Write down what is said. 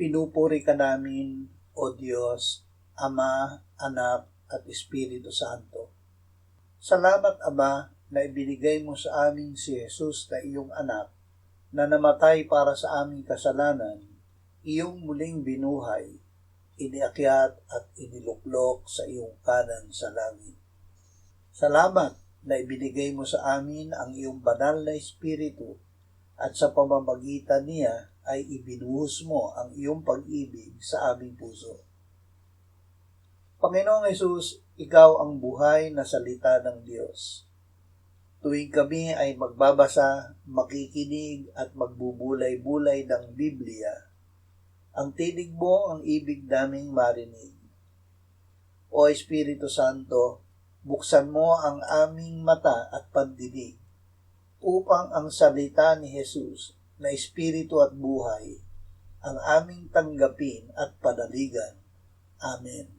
Pinupuri ka namin, O Diyos, Ama, Anak, at Espiritu Santo. Salamat, Ama, na ibinigay mo sa amin si Jesus na iyong anak, na namatay para sa aming kasalanan, iyong muling binuhay, iniakyat at iniluklok sa iyong kanan sa langit. Salamat na ibinigay mo sa amin ang iyong banal na Espiritu at sa pamamagitan niya ay ibinuhos mo ang iyong pag-ibig sa aming puso. Panginoong Hesus, ikaw ang buhay na salita ng Diyos. Tuwing kami ay magbabasa, makikinig at magbubulay-bulay ng Biblia, ang tinig mo ang ibig naming marinig. O Espiritu Santo, buksan mo ang aming mata at pandinig upang ang salita ni Jesus na Espiritu at buhay ang aming tanggapin at panaligan. Amen.